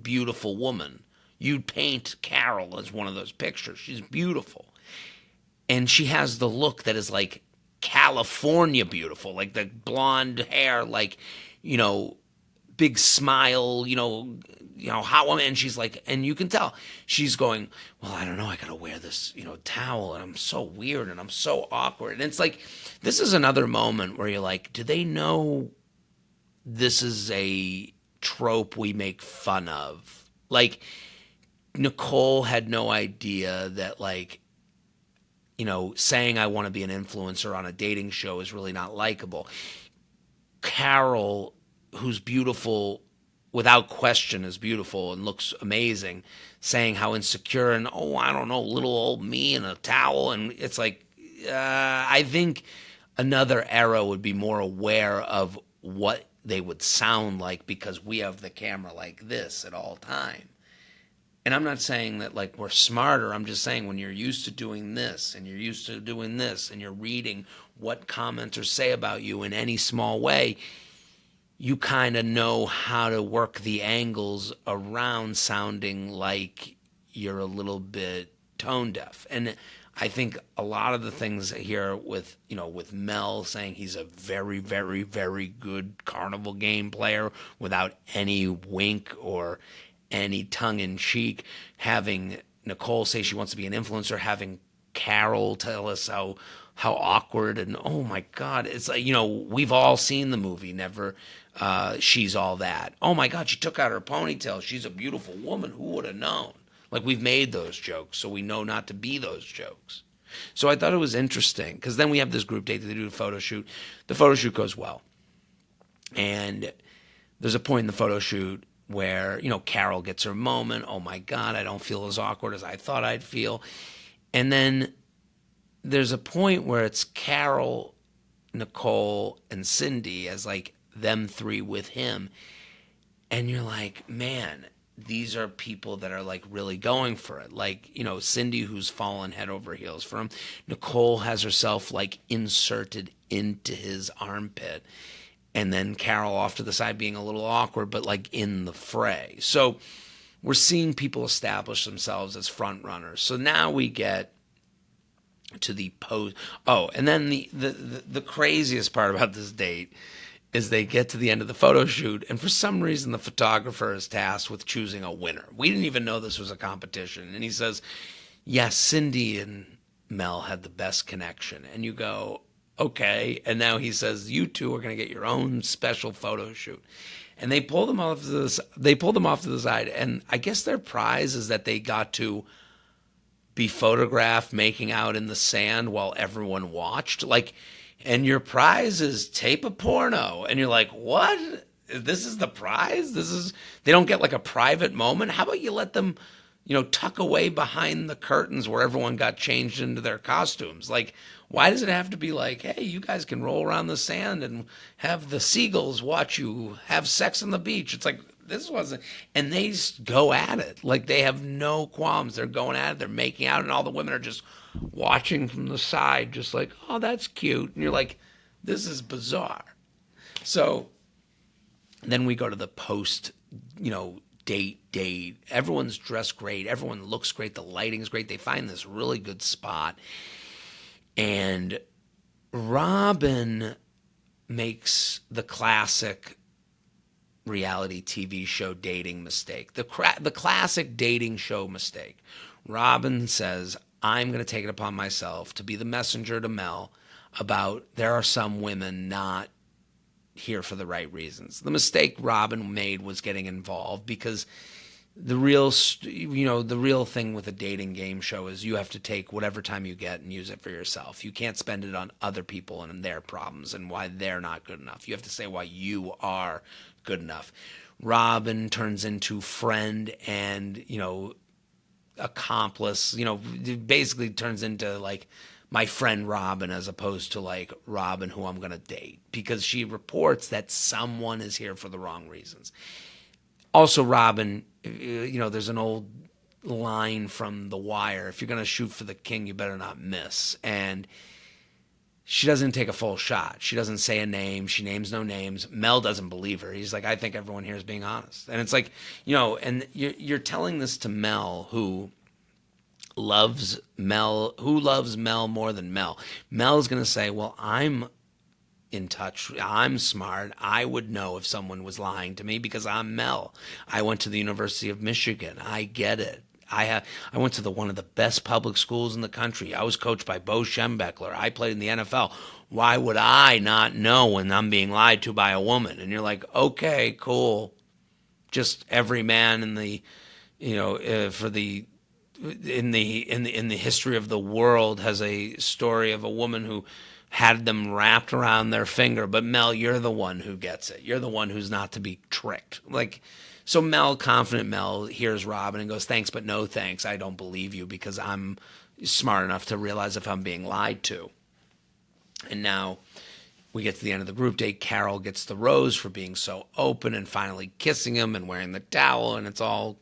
Speaker 1: beautiful woman, you'd paint Carol as one of those pictures. She's beautiful. And she has the look that is like California beautiful, like the blonde hair, like, big smile, hot woman. And she's like, and you can tell she's going, well, I don't know, I got to wear this, towel, and I'm so weird and I'm so awkward. And it's like, this is another moment where you're like, do they know this is a trope we make fun of? Like, Nicole had no idea that, like, saying I want to be an influencer on a dating show is really not likable. Carol, who's beautiful, without question is beautiful and looks amazing, saying how insecure and, oh, I don't know, little old me in a towel. And it's like, I think another era would be more aware of what they would sound like because we have the camera like this at all time. And I'm not saying that like we're smarter. I'm just saying when you're used to doing this and you're used to doing this and you're reading what commenters say about you in any small way, you kind of know how to work the angles around sounding like you're a little bit tone deaf. And I think a lot of the things here with Mel saying he's a very, very, very good Carnival game player without any wink or any tongue-in-cheek, having Nicole say she wants to be an influencer, having Carol tell us how awkward and, oh my God, it's like, we've all seen the movie, Never, She's All That. Oh my God, she took out her ponytail. She's a beautiful woman. Who would have known? Like, we've made those jokes, so we know not to be those jokes. So I thought it was interesting, because then we have this group date that they do a photo shoot. The photo shoot goes well. And there's a point in the photo shoot where, Carol gets her moment. Oh my God, I don't feel as awkward as I thought I'd feel. And then there's a point where it's Carol, Nicole, and Cindy as like them three with him. And you're like, man, these are people that are like really going for it. Like, Cindy, who's fallen head over heels for him. Nicole has herself like inserted into his armpit. And then Carol off to the side being a little awkward, but like in the fray. So we're seeing people establish themselves as front runners. So now we get to the post. Oh, and then the craziest part about this date is they get to the end of the photo shoot, and for some reason the photographer is tasked with choosing a winner. We didn't even know this was a competition. And he says, yes, Cindy and Mel had the best connection. And you go, okay. And now he says, you two are going to get your own special photo shoot. And they pull them off to the side. And I guess their prize is that they got to be photographed making out in the sand while everyone watched. Like, and your prize is tape a porno. And you're like, what? This is the prize? They don't get like a private moment? How about you let them, tuck away behind the curtains where everyone got changed into their costumes? Like, why does it have to be like, hey, you guys can roll around the sand and have the seagulls watch you have sex on the beach? It's like, this wasn't, and they go at it. Like, they have no qualms. They're going at it. They're making out, and all the women are just watching from the side, just like, oh, that's cute. And you're like, this is bizarre. So then we go to the post, date. Everyone's dressed great. Everyone looks great. The lighting's great. They find this really good spot. And Robin makes the classic reality TV show dating mistake, the classic dating show mistake. Robin says, I'm going to take it upon myself to be the messenger to Mel. about there are some women not here for the right reasons. The mistake Robin made was getting involved because the real thing with a dating game show is you have to take whatever time you get and use it for yourself. You can't spend it on other people and their problems and why they're not good enough. You have to say why you are good enough. Robin turns into friend and, accomplice, basically turns into like my friend Robin as opposed to like Robin who I'm going to date, because she reports that someone is here for the wrong reasons. Also, Robin, there's an old line from The Wire: if you're going to shoot for the king, you better not miss. And she doesn't take a full shot. She doesn't say a name. She names no names. Mel doesn't believe her. He's like, I think everyone here is being honest. And it's like, and you're telling this to Mel, who loves Mel more than Mel. Mel's going to say, well, I'm in touch. I'm smart. I would know if someone was lying to me because I'm Mel. I went to the University of Michigan. I get it. I went to one of the best public schools in the country. I was coached by Bo Schembechler. I played in the NFL. Why would I not know when I'm being lied to by a woman? And you're like, okay, cool. Just every man in the history of the world has a story of a woman who had them wrapped around their finger. But Mel, you're the one who gets it. You're the one who's not to be tricked. So confident Mel hears Robin and goes, thanks, but no thanks. I don't believe you because I'm smart enough to realize if I'm being lied to. And now we get to the end of the group date. Carol gets the rose for being so open and finally kissing him and wearing the towel. And it's all,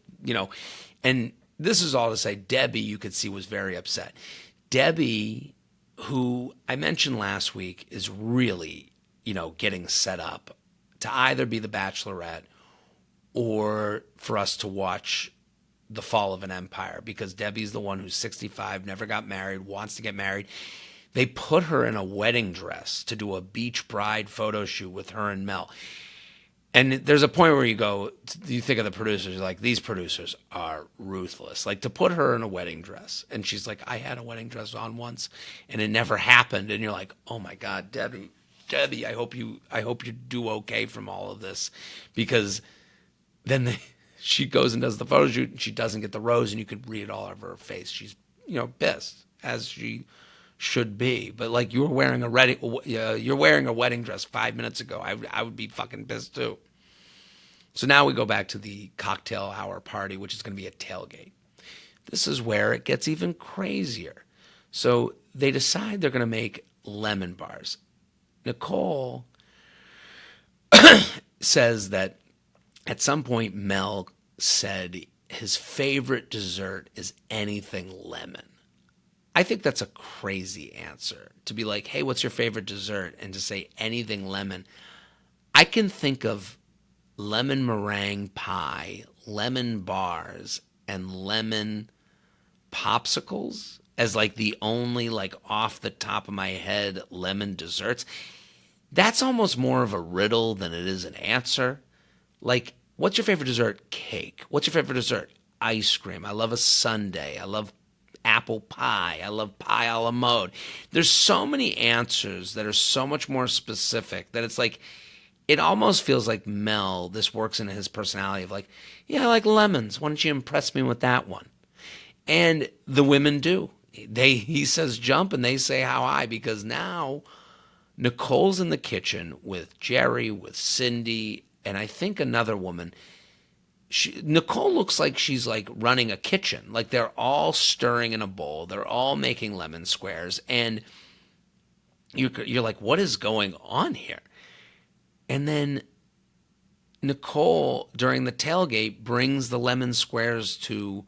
Speaker 1: and this is all to say Debbie, you could see, was very upset. Debbie, who I mentioned last week, is really, getting set up to either be the Bachelorette or for us to watch the fall of an empire, because Debbie's the one who's 65, never got married, wants to get married. They put her in a wedding dress to do a beach bride photo shoot with her and Mel. And there's a point where you think of the producers, you're like, these producers are ruthless. Like, to put her in a wedding dress. And she's like, I had a wedding dress on once and it never happened. And you're like, oh my God, Debbie, I hope you do okay from all of this. Because then she goes and does the photo shoot and she doesn't get the rose, and you could read it all over her face. She's, pissed, as she should be. But like, you're wearing a wedding dress 5 minutes ago. I would be fucking pissed too. So now we go back to the cocktail hour party, which is going to be a tailgate. This is where it gets even crazier. So they decide they're going to make lemon bars. Nicole says that at some point Mel said his favorite dessert is anything lemon. I think that's a crazy answer, to be like, hey, what's your favorite dessert? And to say anything lemon. I can think of lemon meringue pie, lemon bars, and lemon popsicles as like the only, like, off the top of my head lemon desserts. That's almost more of a riddle than it is an answer. Like, what's your favorite dessert? Cake. What's your favorite dessert? Ice cream. I love a sundae. I love apple pie. I love pie a la mode. There's so many answers that are so much more specific that it's like, it almost feels like Mel, this works into his personality of like, yeah, I like lemons. Why don't you impress me with that one? And the women do. He says jump and they say how high, because now Nicole's in the kitchen with Jerry, with Cindy, and I think another woman. Nicole looks like she's like running a kitchen. Like, they're all stirring in a bowl. They're all making lemon squares. And you're like, what is going on here? And then Nicole, during the tailgate, brings the lemon squares to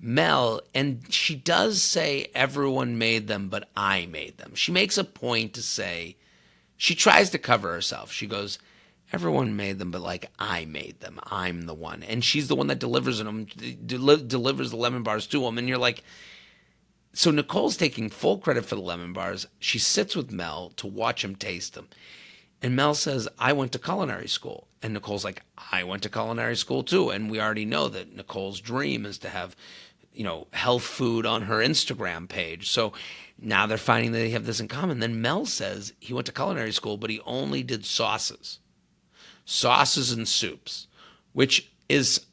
Speaker 1: Mel. And she does say everyone made them, but I made them. She makes a point to say, she tries to cover herself. She goes, everyone made them, but like, I made them. I'm the one. And she's the one that delivers them, delivers the lemon bars to them. And you're like, so Nicole's taking full credit for the lemon bars. She sits with Mel to watch him taste them. And Mel says, I went to culinary school. And Nicole's like, I went to culinary school too. And we already know that Nicole's dream is to have health food on her Instagram page. So now they're finding that they have this in common. Then Mel says he went to culinary school, but he only did sauces and soups, which is,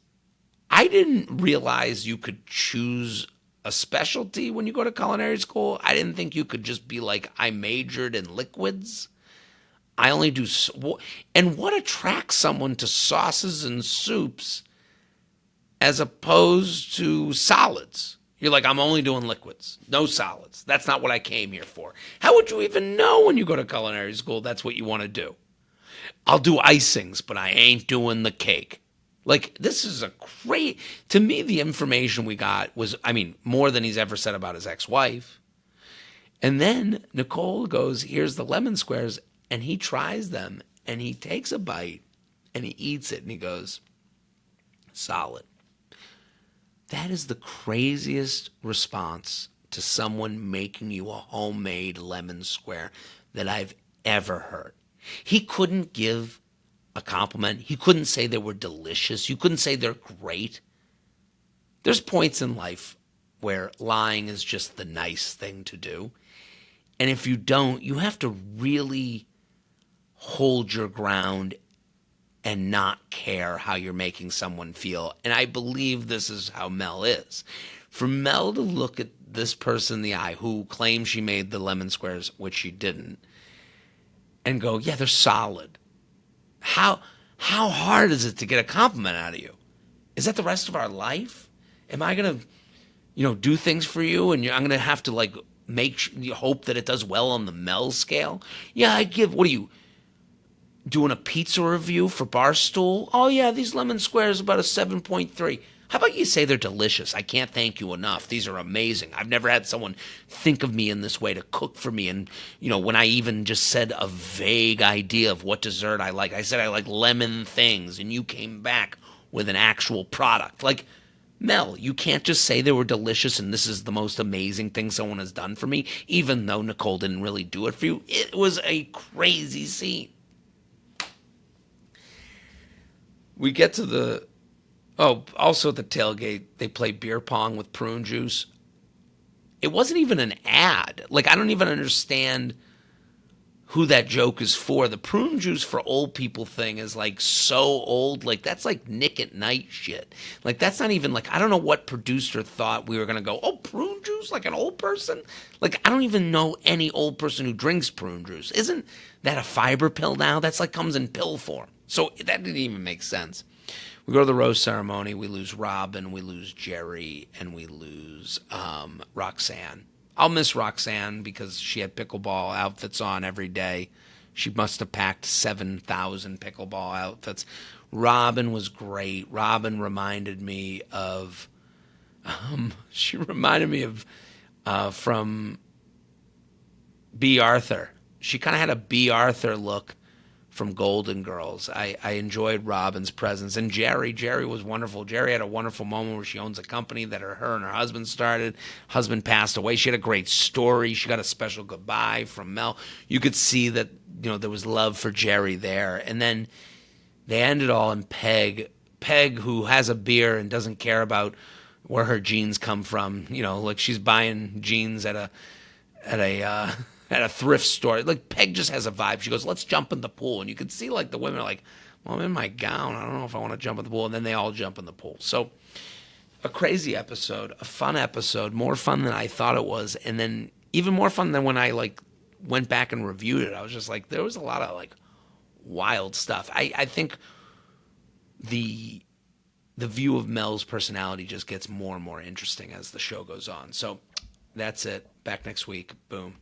Speaker 1: I didn't realize you could choose a specialty when you go to culinary school. I didn't think you could just be like, I majored in liquids. I only do, and what attracts someone to sauces and soups as opposed to solids? You're like, I'm only doing liquids, no solids. That's not what I came here for. How would you even know when you go to culinary school that's what you want to do? I'll do icings, but I ain't doing the cake. Like, this is to me, the information we got was, more than he's ever said about his ex-wife. And then Nicole goes, here's the lemon squares, and he tries them, and he takes a bite, and he eats it, and he goes, solid. That is the craziest response to someone making you a homemade lemon square that I've ever heard. He couldn't give a compliment. He couldn't say they were delicious. You couldn't say they're great. There's points in life where lying is just the nice thing to do. And if you don't, you have to really hold your ground and not care how you're making someone feel. And I believe this is how Mel is. For Mel to look at this person in the eye who claims she made the lemon squares, which she didn't, and go, yeah, they're solid. How hard is it to get a compliment out of you? Is that the rest of our life? Am I going to, do things for you and I'm going to have to hope that it does well on the Mel scale? Yeah, what are you, doing a pizza review for Barstool? Oh yeah, these lemon squares about a 7.3. How about you say they're delicious? I can't thank you enough. These are amazing. I've never had someone think of me in this way to cook for me. And, when I even just said a vague idea of what dessert I like, I said I like lemon things, and you came back with an actual product. Like, Mel, you can't just say they were delicious and this is the most amazing thing someone has done for me, even though Nicole didn't really do it for you. It was a crazy scene. We get to also at the tailgate, they play beer pong with prune juice. It wasn't even an ad. Like, I don't even understand who that joke is for. The prune juice for old people thing is so old. That's Nick at Night shit. That's not even I don't know what producer thought we were going to go, oh, prune juice, like an old person? I don't even know any old person who drinks prune juice. Isn't that a fiber pill now? That's comes in pill form. So that didn't even make sense. We go to the rose ceremony. We lose Robin. We lose Jerry. And we lose Roxanne. I'll miss Roxanne because she had pickleball outfits on every day. She must have packed 7,000 pickleball outfits. Robin was great. Robin reminded me of from B. Arthur. She kind of had a B. Arthur look from Golden Girls. I enjoyed Robin's presence. And Jerry was wonderful. Jerry had a wonderful moment where she owns a company that her and her husband started. Husband passed away. She had a great story. She got a special goodbye from Mel. You could see that, there was love for Jerry there. And then they ended all in Peg, who has a beer and doesn't care about where her jeans come from. She's buying jeans at a thrift store. Peg just has a vibe. She goes, let's jump in the pool. And you can see the women are like, well, I'm in my gown. I don't know if I want to jump in the pool. And then they all jump in the pool. So a crazy episode, a fun episode, more fun than I thought it was. And then even more fun than when I went back and reviewed it. I was just there was a lot of wild stuff. I think the view of Mel's personality just gets more and more interesting as the show goes on. So that's it. Back next week. Boom.